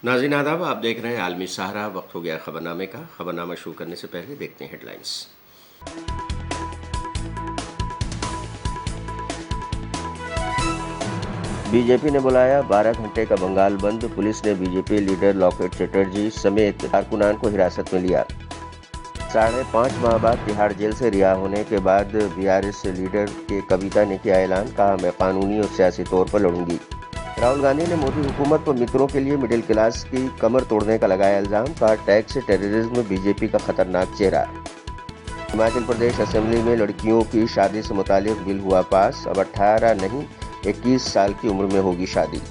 नाज़रीन आदाब, आप देख रहे हैं आलमी सहारा। वक्त हो गया खबरनामे का। खबरनामा शुरू करने से पहले देखते हैं हेडलाइंस। बीजेपी ने बुलाया 12 घंटे का बंगाल बंद। पुलिस ने बीजेपी लीडर लॉकेट चटर्जी समेत कारकुनान को हिरासत में लिया। 5.5 माह बाद तिहाड़ जेल से रिहा होने के बाद बीआरएस लीडर के कविता ने किया ऐलान, कहा मैं कानूनी और सियासी तौर पर लड़ूंगी। राहुल गांधी ने मोदी हुकूमत पर मित्रों के लिए मिडिल क्लास की कमर तोड़ने का लगाया इल्जाम, कहा टैक्स से टेररिज्म बीजेपी का खतरनाक चेहरा। हिमाचल प्रदेश असेंबली में लड़कियों की शादी से मुतालिक बिल हुआ पास। अब 18 नहीं 21 साल की उम्र में होगी शादी।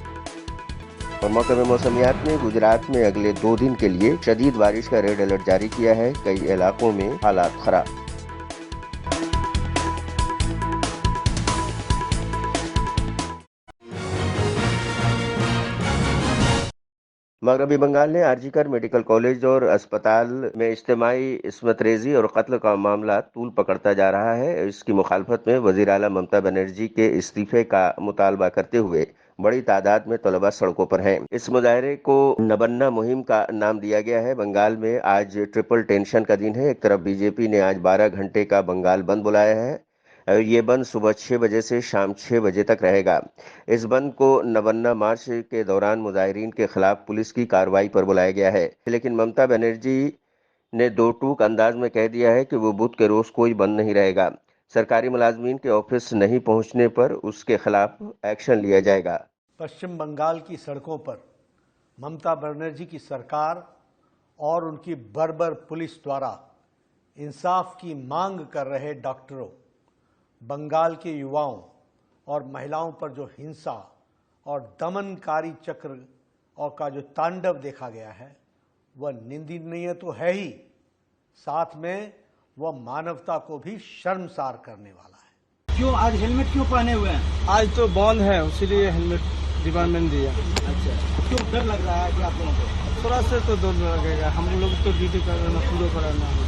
और मौके में मौसमियात ने गुजरात में अगले 2 दिन के लिए शदीद बारिश का रेड अलर्ट जारी किया है। कई इलाकों में हालात खराब। मगरबी बंगाल ने आरजीकर मेडिकल कॉलेज और अस्पताल में इज्तिमाई इस्मतरेजी और कत्ल का मामला तूल पकड़ता जा रहा है। इसकी मुखालफत में वजीर आला ममता बनर्जी के इस्तीफे का मुतालबा करते हुए बड़ी तादाद में तलबा सड़कों पर हैं। इस मुजाहरे को नबन्ना मुहिम का नाम दिया गया है। बंगाल में आज ट्रिपल टेंशन का दिन है। एक तरफ बीजेपी ने आज 12 घंटे का बंगाल बंद बुलाया है। ये बंद सुबह 6 बजे से शाम 6 बजे तक रहेगा। इस बंद को नवन्ना मार्च के दौरान मुजाहिरीन के खिलाफ पुलिस की कार्रवाई पर बुलाया गया है, लेकिन ममता बनर्जी ने दो टूक अंदाज में कह दिया है कि वो बुध के रोज कोई बंद नहीं रहेगा। सरकारी मुलाजमीन के ऑफिस नहीं पहुंचने पर उसके खिलाफ एक्शन लिया जाएगा। पश्चिम बंगाल की सड़कों पर ममता बनर्जी की सरकार और उनकी बर्बर पुलिस द्वारा इंसाफ की मांग कर रहे डॉक्टरों, बंगाल के युवाओं और महिलाओं पर जो हिंसा और दमनकारी चक्र और का जो तांडव देखा गया है वह निंदनीय तो है ही, साथ में वह मानवता को भी शर्मसार करने वाला है। क्यों आज हेलमेट क्यों पहने हुए हैं? आज तो बंद है, इसीलिए हेलमेट डिपार्टमेंट दिया। अच्छा, क्यों डर लग रहा है कि आप लोगों को? थोड़ा से तो डर लगेगा, हम लोग तो ड्यूटी करना पूरा कराना है।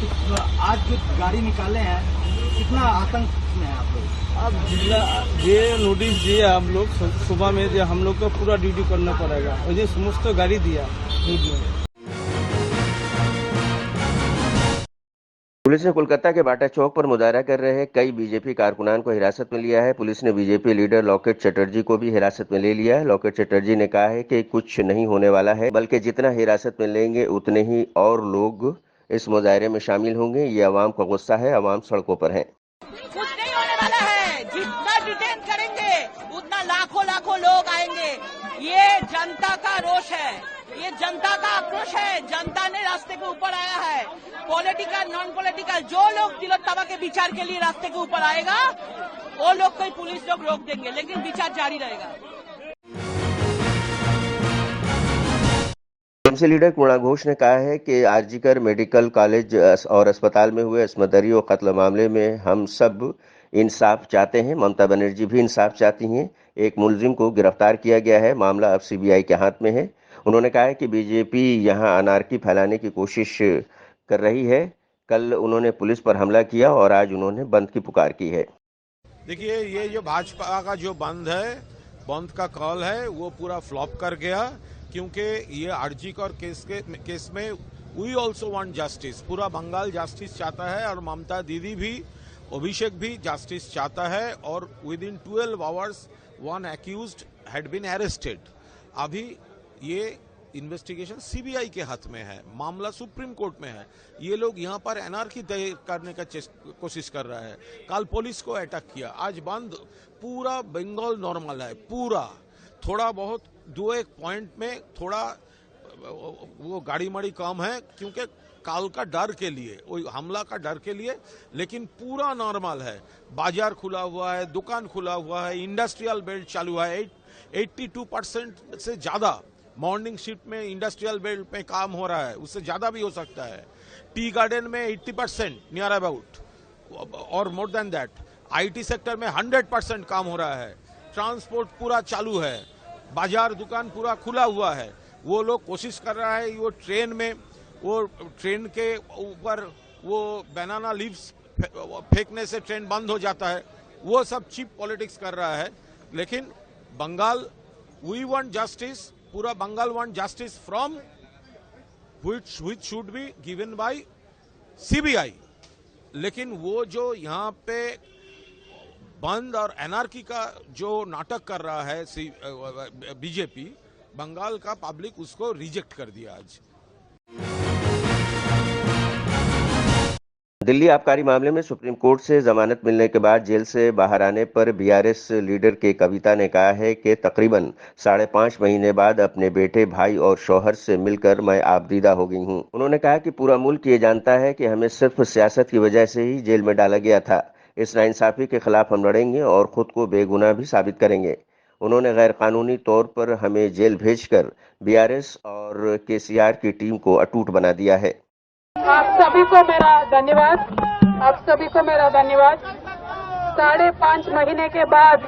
तो आज जो गाड़ी निकाले हैं कितना आतंक में है आप लोग? अब जिला ये नोटिस दिया हम लोग सुबह में, हम लोग को पूरा ड्यूटी करना पड़ेगा। और ये समस्त गाड़ी दिया। पुलिस ने कोलकाता के बाटा चौक पर मुजाहरा कर रहे कई बीजेपी कारकुनान को हिरासत में लिया है। पुलिस ने बीजेपी लीडर लॉकेट चटर्जी को भी हिरासत में ले लिया है। लॉकेट चटर्जी ने कहा है कि कुछ नहीं होने वाला है, बल्कि जितना हिरासत में लेंगे उतने ही और लोग इस मुजाहरे में शामिल होंगे। ये अवाम का गुस्सा है, अवाम सड़कों पर है। कुछ नहीं होने वाला है। जितना डिटेन करेंगे उतना लाखों लाखों लोग आएंगे। ये जनता का रोष है, ये जनता का आक्रोश है। जनता ने रास्ते के ऊपर आया है। पॉलिटिकल नॉन पॉलिटिकल जो लोग तिलोत्तमा के विचार के लिए रास्ते के ऊपर आएगा वो लोग कोई पुलिस लोग रोक देंगे, लेकिन विचार जारी रहेगा। टीएमसी लीडर कुणाल घोष ने कहा है कि आरजीकर मेडिकल कॉलेज और अस्पताल में हुए इस्मतदरी और कत्ल मामले में हम सब इंसाफ चाहते हैं। ममता बनर्जी भी इंसाफ चाहती हैं। एक मुलजिम को गिरफ्तार किया गया है, मामला अब सीबीआई के हाथ में है। उन्होंने कहा है कि बीजेपी यहां अनारकी फैलाने की कोशिश कर रही है। कल उन्होंने पुलिस पर हमला किया और आज उन्होंने बंद की पुकार की है। देखिए, ये जो भाजपा का जो बंद का कॉल है वो पूरा फ्लॉप कर गया, क्योंकि ये आरजीकर केस में वी ऑल्सो वांट जस्टिस। पूरा बंगाल जस्टिस चाहता है और ममता दीदी भी, अभिषेक भी जस्टिस चाहता है। और within 12 hours one accused had been arrested. अभी ये इन्वेस्टिगेशन सीबीआई के हाथ में है, मामला सुप्रीम कोर्ट में है। ये लोग यहाँ पर एनार्की तय करने का कोशिश कर रहा है। कल पुलिस को अटैक किया, आज बंद। पूरा बंगाल नॉर्मल है, पूरा। थोड़ा बहुत 2-1 पॉइंट में थोड़ा वो गाड़ी मड़ी कम है, क्योंकि काल का डर के लिए, वो हमला का डर के लिए, लेकिन पूरा नॉर्मल है। बाजार खुला हुआ है, दुकान खुला हुआ है, इंडस्ट्रियल बेल्ट चालू है। 82% से ज्यादा मॉर्निंग शिफ्ट में इंडस्ट्रियल बेल्ट में काम हो रहा है, उससे ज्यादा भी हो सकता है। टी गार्डन में 80% नियर अबाउट, और more than that. IT sector में 100% काम हो रहा है। ट्रांसपोर्ट पूरा चालू है, बाजार दुकान पूरा खुला हुआ है। वो लोग कोशिश कर रहा है वो ट्रेन के ऊपर वो बनाना लीव्स फेंकने से ट्रेन बंद हो जाता है। वो सब चीप पॉलिटिक्स कर रहा है। लेकिन बंगाल, वी वांट जस्टिस, पूरा Bengal want justice from which should be given by CBI. लेकिन वो जो यहाँ पे बंद और एनआरकी का जो नाटक कर रहा है बीजेपी, बंगाल का पब्लिक उसको रिजेक्ट कर दिया आज। दिल्ली आबकारी मामले में सुप्रीम कोर्ट से जमानत मिलने के बाद जेल से बाहर आने पर बीआरएस लीडर के कविता ने कहा है कि तकरीबन 5.5 महीने बाद अपने बेटे, भाई और शौहर से मिलकर मैं आबदीदा हो गई हूं। उन्होंने कहा कि पूरा मुल्क ये जानता है कि हमें सिर्फ सियासत की वजह से ही जेल में डाला गया था। इस नाइंसाफी के खिलाफ हम लड़ेंगे और खुद को बेगुनाह भी साबित करेंगे। उन्होंने गैर कानूनी तौर पर हमें जेल भेजकर बीआरएस और केसीआर की टीम को अटूट बना दिया है। आप सभी को मेरा धन्यवाद। आप सभी को मेरा धन्यवाद। 5.5 महीने के बाद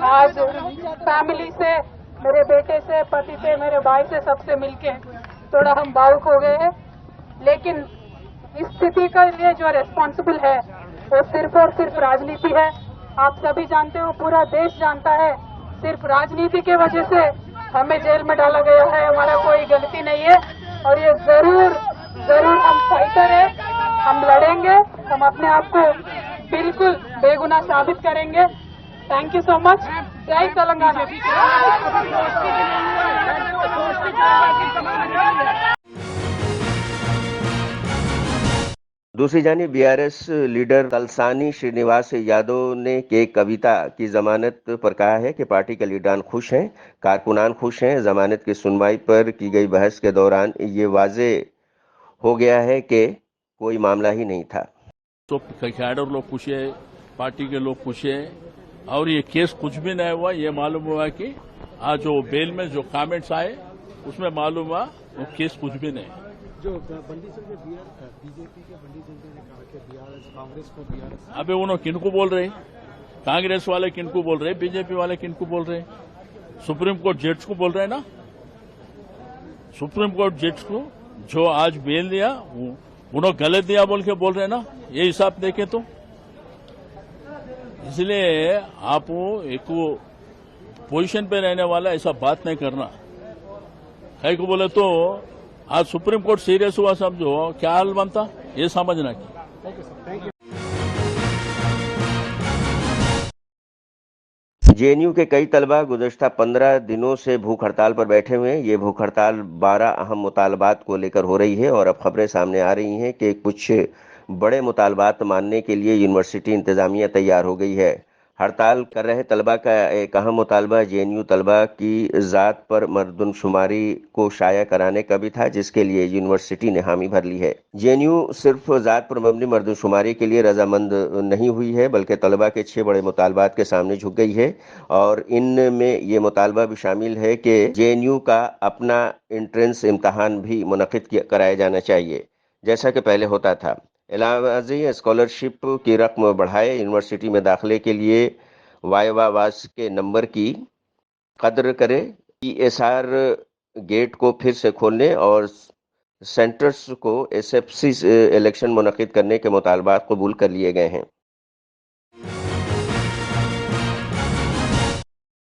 आज फैमिली से, मेरे बेटे से, पति से, मेरे भाई से, सबसे मिलके थोड़ा हम भावुक हो गए हैं। लेकिन इस स्थिति के लिए जो रिस्पॉन्सिबल है वो सिर्फ और सिर्फ राजनीति है। आप सभी जानते हो, पूरा देश जानता है, सिर्फ राजनीति के वजह से हमें जेल में डाला गया है। हमारा कोई गलती नहीं है और ये जरूर हम फाइटर है, हम लड़ेंगे, हम अपने आप को बिल्कुल बेगुनाह साबित करेंगे। Thank you so much. जय तेलंगाना। दूसरी जानिब बीआरएस लीडर तलसानी श्रीनिवास यादव ने के कविता की जमानत पर कहा है कि पार्टी के लीडरान खुश हैं, कारकुनान खुश हैं। जमानत की सुनवाई पर की गई बहस के दौरान ये वाजे हो गया है कि कोई मामला ही नहीं था। तो कैडर लोग खुश है, पार्टी के लोग खुश है और ये केस कुछ भी नहीं हुआ। ये मालूम हुआ कि आज जो बेल में जो कमेंट्स आए उसमें मालूम हुआ वो केस कुछ भी नहीं। जो बंदी सिंह ने बीजेपी के बंदी सिंह ने कहा कि बीआरएस कांग्रेस को बीआरएस, अबे उन्होंने किनको बोल रहे? कांग्रेस वाले किनको बोल रहे? बीजेपी वाले किनको बोल रहे? सुप्रीम कोर्ट जज को बोल रहे ना। सुप्रीम कोर्ट जज को जो आज बेल दिया उन्होंने गलत दिया बोल के बोल रहे ना। ये हिसाब देखें तो इसलिए आप एक पोजीशन पे रहने वाला ऐसा बात नहीं करना। कहीं को बोले तो आज सुप्रीम कोर्ट सीरियस हुआ, समझो क्या हाल बनता ये समझना की। जेएनयू के कई तलबा गुज़श्ता 15 दिनों से भूख हड़ताल पर बैठे हुए हैं। ये भूख हड़ताल 12 अहम मुतालबात को लेकर हो रही है और अब खबरें सामने आ रही हैं कि कुछ बड़े मुतालबात मानने के लिए यूनिवर्सिटी इंतजामिया तैयार हो गई है। हड़ताल कर रहे तलबा का एक अहम मुतालबा जेएनयू तलबा की ज़ात पर मर्दमशुमारी को शाया कराने का भी था, जिसके लिए यूनिवर्सिटी ने हामी भर ली है। जेएनयू सिर्फ ज़ात पर मबनी मर्दमशुमारी के लिए रजामंद नहीं हुई है, बल्कि तलबा के 6 बड़े मुतालबात के सामने झुक गई है और इनमें ये मुतालबा भी शामिल है कि जेएनयू का अपना एंट्रेंस इम्तहान भी मुनक़िद कराया जाना चाहिए, जैसा कि पहले होता था। इलावाजी स्कॉलरशिप की रकम बढ़ाए, यूनिवर्सिटी में दाखिले के लिए वाइवा वास के नंबर की कदर करे, ईएसआर गेट को फिर से खोलने और सेंटर्स को एसएफसी इलेक्शन मुनक़िद करने के मुतालबात कबूल कर लिए गए हैं।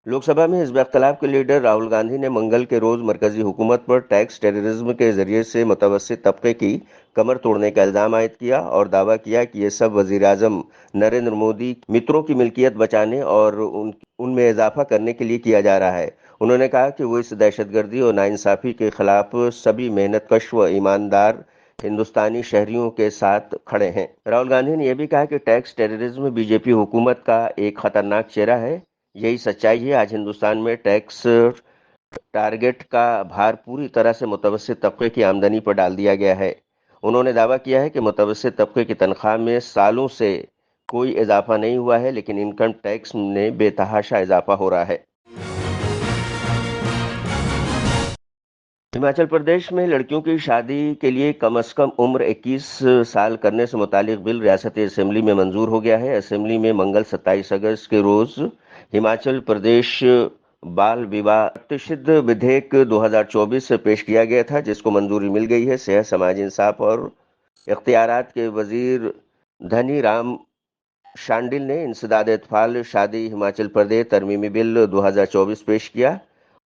लोकसभा में हिज़्ब इख्तिलाफ के लीडर राहुल गांधी ने मंगल के रोज मरकजी हुकूमत पर टैक्स टेररिज्म के जरिए से मुतवस्सित तबके की कमर तोड़ने का इल्जाम आयद किया और दावा किया कि ये सब वज़ीर आज़म नरेंद्र मोदी मित्रों की मिल्कियत बचाने और उनमें इजाफा करने के लिए किया जा रहा है। उन्होंने कहा कि वो इस दहशतगर्दी और नाइंसाफी के खिलाफ सभी मेहनतकश व ईमानदार हिंदुस्तानी शहरियों के साथ खड़े हैं। राहुल गांधी ने यह भी कहा कि टैक्स टेररिज्म बीजेपी हुकूमत का एक खतरनाक चेहरा है। यही सच्चाई है। आज हिंदुस्तान में टैक्स टारगेट का भार पूरी तरह से मुतवस्सित तबके की आमदनी पर डाल दिया गया है। उन्होंने दावा किया है कि मुतवस्सित तबके की तनख्वाह में सालों से कोई इजाफा नहीं हुआ है, लेकिन इनकम टैक्स में बेतहाशा इजाफा हो रहा है। हिमाचल प्रदेश में लड़कियों की शादी के लिए कम से कम उम्र 21 साल करने से मुतालिक बिल रियासती असेंबली में मंजूर हो गया है। असेंबली में मंगल 27 अगस्त के रोज हिमाचल प्रदेश बाल विवाह प्रतिषिध विधेयक 2024 से पेश किया गया था, जिसको मंजूरी मिल गई है। सेहत, समाजी इंसाफ और इख्तियारात के वजीर धनी राम शांडिल ने इंसदाद इत्फाल शादी हिमाचल प्रदेश तरमीमी बिल 2024 पेश किया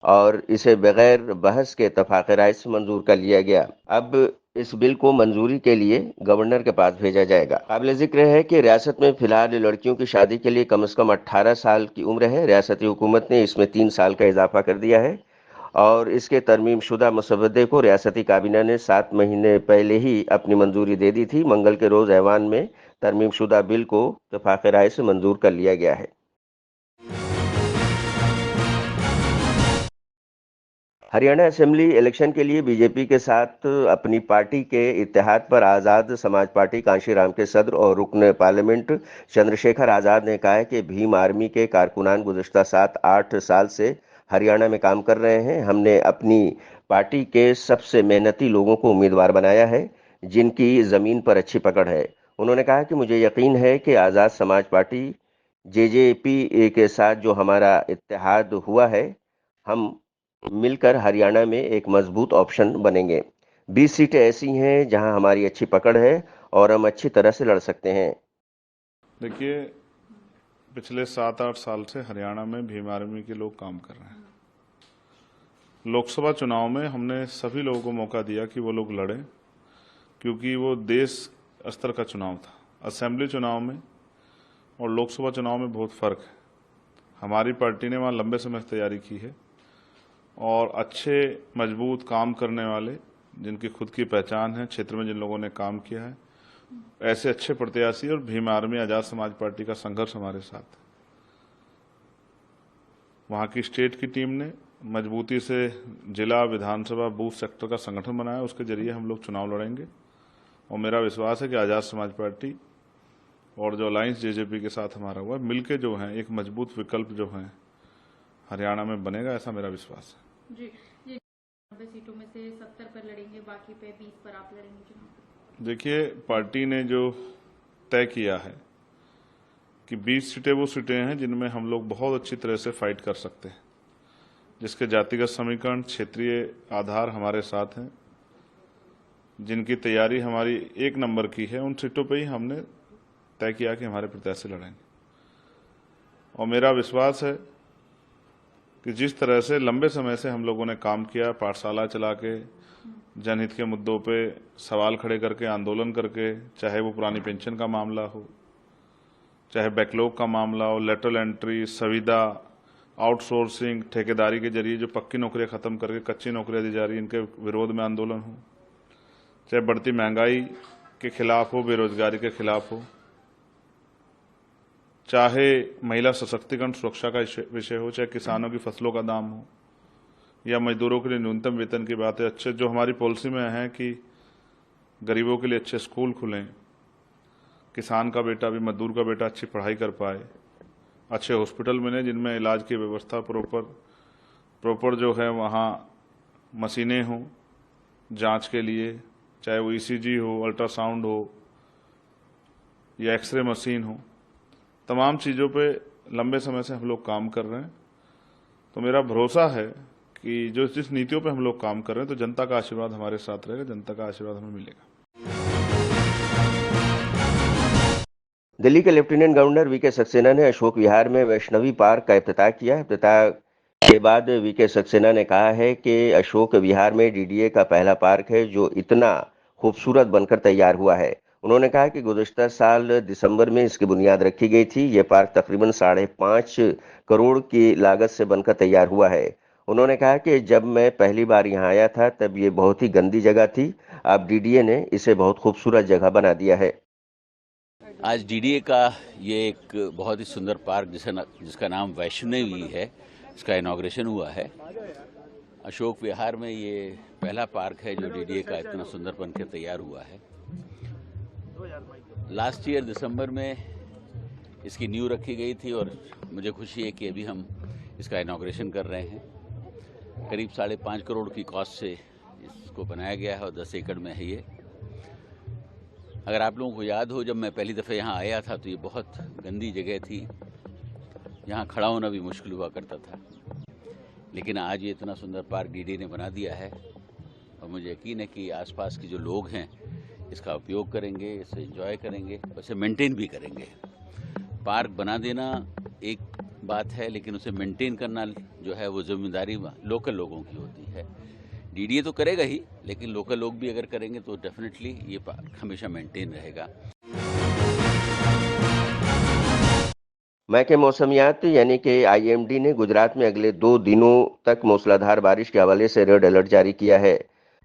और इसे बगैर बहस के इत्तेफाक राय से मंजूर कर लिया गया। अब इस बिल को मंजूरी के लिए गवर्नर के पास भेजा जाएगा। काबिल जिक्र है कि रियासत में फिलहाल लड़कियों की शादी के लिए कम से कम 18 साल की उम्र है। रियासती हुकूमत ने इसमें 3 साल का इजाफा कर दिया है और इसके तरमीम शुदा मसवदे को रियासती काबीना ने 7 महीने पहले ही अपनी मंजूरी दे दी थी। मंगल के रोज ऐवान में तरमीम शुदा बिल को इत्तेफाक राय से मंजूर कर लिया गया है। हरियाणा असेंबली इलेक्शन के लिए बीजेपी के साथ अपनी पार्टी के इत्तेहाद पर आज़ाद समाज पार्टी कांशीराम के सदर और रुकन पार्लियामेंट चंद्रशेखर आज़ाद ने कहा है कि भीम आर्मी के कारकुनान गुज़श्ता 7-8 साल से हरियाणा में काम कर रहे हैं। हमने अपनी पार्टी के सबसे मेहनती लोगों को उम्मीदवार बनाया है जिनकी ज़मीन पर अच्छी पकड़ है। उन्होंने कहा कि मुझे यकीन है कि आज़ाद समाज पार्टी जेजेपी के साथ जो हमारा इत्तेहाद हुआ है, हम मिलकर हरियाणा में एक मजबूत ऑप्शन बनेंगे। 20 सीटें ऐसी हैं जहां हमारी अच्छी पकड़ है और हम अच्छी तरह से लड़ सकते हैं। देखिए, पिछले 7-8 साल से हरियाणा में भीम आर्मी के लोग काम कर रहे हैं। लोकसभा चुनाव में हमने सभी लोगों को मौका दिया कि वो लोग लड़ें, क्योंकि वो देश स्तर का चुनाव था। असेंबली चुनाव में और लोकसभा चुनाव में बहुत फर्क है। हमारी पार्टी ने वहाँ लंबे समय से तैयारी की है और अच्छे मजबूत काम करने वाले, जिनकी खुद की पहचान है, क्षेत्र में जिन लोगों ने काम किया है, ऐसे अच्छे प्रत्याशी और भीम आर्मी आज़ाद समाज पार्टी का संघर्ष हमारे साथ है। वहाँ की स्टेट की टीम ने मजबूती से जिला, विधानसभा, बूथ सेक्टर का संगठन बनाया। उसके जरिए हम लोग चुनाव लड़ेंगे और मेरा विश्वास है कि आज़ाद समाज पार्टी और जो अलायंस जेजेपी के साथ हमारा हुआ, मिलके जो है एक मजबूत विकल्प जो है हरियाणा में बनेगा, ऐसा मेरा विश्वास है। जी 90 सीटों में से 70 पर लड़ेंगे, बाकी पे 20 पर आप लड़ेंगे चुनाव। देखिए, पार्टी ने जो तय किया है कि 20 सीटें वो सीटें हैं जिनमें हम लोग बहुत अच्छी तरह से फाइट कर सकते हैं, जिसके जातिगत समीकरण, क्षेत्रीय आधार हमारे साथ हैं, जिनकी तैयारी हमारी 1 नंबर की है। उन सीटों पर ही हमने तय किया कि हमारे प्रत्याशी लड़ेंगे और मेरा विश्वास है कि जिस तरह से लंबे समय से हम लोगों ने काम किया, पाठशाला चला के, जनहित के मुद्दों पे सवाल खड़े करके, आंदोलन करके, चाहे वो पुरानी पेंशन का मामला हो, चाहे बैकलॉग का मामला हो, लेटरल एंट्री, संविदा, आउटसोर्सिंग, ठेकेदारी के जरिए जो पक्की नौकरियां खत्म करके कच्ची नौकरियां दी जा रही, इनके विरोध में आंदोलन हो, चाहे बढ़ती महंगाई के खिलाफ हो, बेरोजगारी के खिलाफ हो, चाहे महिला सशक्तिकरण सुरक्षा का विषय हो, चाहे किसानों की फसलों का दाम हो या मजदूरों के लिए न्यूनतम वेतन की बात है। अच्छे जो हमारी पॉलिसी में है कि गरीबों के लिए अच्छे स्कूल खुलें, किसान का बेटा भी, मजदूर का बेटा अच्छी पढ़ाई कर पाए, अच्छे हॉस्पिटल मिले जिनमें इलाज की व्यवस्था प्रॉपर जो है, वहाँ मशीनें हों जांच के लिए, चाहे वो ईसीजी हो, अल्ट्रासाउंड हो या एक्सरे मशीन हो, तमाम चीज़ों पे लंबे समय से हम लोग काम कर रहे हैं। तो मेरा भरोसा है कि जो जिस नीतियों पे हम लोग काम कर रहे हैं, तो जनता का आशीर्वाद हमारे साथ रहेगा, जनता का आशीर्वाद हमें मिलेगा। दिल्ली के लेफ्टिनेंट गवर्नर वीके सक्सेना ने अशोक विहार में वैष्णवी पार्क का इफ्तिताह किया। इफ्तिताह के बाद वीके सक्सेना ने कहा है कि अशोक विहार में डीडीए का पहला पार्क है जो इतना खूबसूरत बनकर तैयार हुआ है। उन्होंने कहा कि गुज़श्ता साल दिसंबर में इसकी बुनियाद रखी गई थी। ये पार्क तकरीबन 5.5 करोड़ की लागत से बनकर तैयार हुआ है। उन्होंने कहा कि जब मैं पहली बार यहाँ आया था तब ये बहुत ही गंदी जगह थी, अब डीडीए ने इसे बहुत खूबसूरत जगह बना दिया है। आज डीडीए का ये एक बहुत ही सुंदर पार्क जिसका नाम वैष्णवी है, इसका इनॉग्रेशन हुआ है। अशोक विहार में ये पहला पार्क है जो डीडीए का इतना सुंदर बनकर तैयार हुआ है। लास्ट ईयर दिसंबर में इसकी नींव रखी गई थी और मुझे खुशी है कि अभी हम इसका इनॉग्रेशन कर रहे हैं। करीब 5.5 करोड़ की कॉस्ट से इसको बनाया गया है और 10 एकड़ में है ये। अगर आप लोगों को याद हो, जब मैं पहली दफ़े यहाँ आया था तो ये बहुत गंदी जगह थी, यहाँ खड़ा होना भी मुश्किल हुआ करता था, लेकिन आज ये इतना सुंदर पार्क डीडीए ने बना दिया है और मुझे यकीन है कि आसपास के जो लोग हैं इसका उपयोग करेंगे, इसे एंजॉय करेंगे, इसे मेंटेन भी करेंगे। पार्क बना देना एक बात है, लेकिन उसे मेंटेन करना जो है वो जिम्मेदारी लोकल लोगों की होती है। डीडीए तो करेगा ही, लेकिन लोकल लोग भी अगर करेंगे तो डेफिनेटली ये पार्क हमेशा मेंटेन रहेगा। महकमे मौसमियात यानी कि आईएमडी ने गुजरात में अगले 2 दिनों तक मूसलाधार बारिश के हवाले से रेड अलर्ट जारी किया है।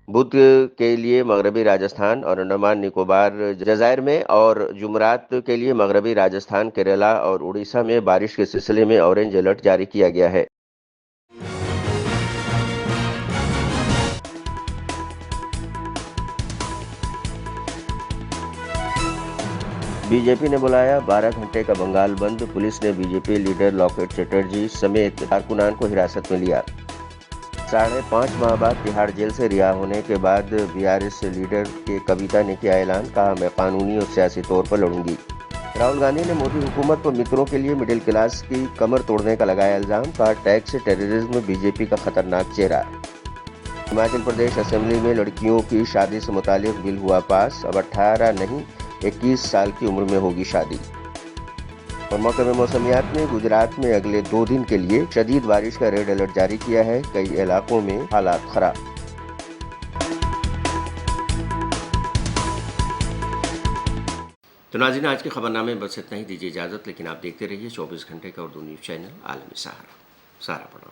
बुध के लिए मगरबी राजस्थान और अंडमान निकोबार जजायर में और जुमरात के लिए मगरबी राजस्थान, केरला और उड़ीसा में बारिश के सिलसिले में ऑरेंज अलर्ट जारी किया गया है। बीजेपी ने बुलाया 12 घंटे का बंगाल बंद। पुलिस ने बीजेपी लीडर लॉकेट चटर्जी समेत कारकुनान को हिरासत में लिया। 5.5 माह बाद तिहाड़ जेल से रिहा होने के बाद बीआरएस लीडर के कविता ने किया ऐलान, कहा मैं कानूनी और सियासी तौर पर लड़ूंगी। राहुल गांधी ने मोदी हुकूमत पर मित्रों के लिए मिडिल क्लास की कमर तोड़ने का लगाया इल्जाम, कहा टैक्स से टेररिज्म बीजेपी का खतरनाक चेहरा। हिमाचल प्रदेश असेंबली में लड़कियों की शादी से मुतालिक बिल हुआ पास, अब 18 नहीं 21 साल की उम्र में होगी शादी। और महकमे मौसमियात ने गुजरात में अगले 2 दिन के लिए शदीद बारिश का रेड अलर्ट जारी किया है। कई इलाकों में हालात खराब। तो नाज़रीन, आज के खबरनामे में बस इतना ही। दीजिए इजाजत, लेकिन आप देखते रहिए 24 घंटे का उर्दू न्यूज चैनल आलमी सहारा। सहारा पढ़ो।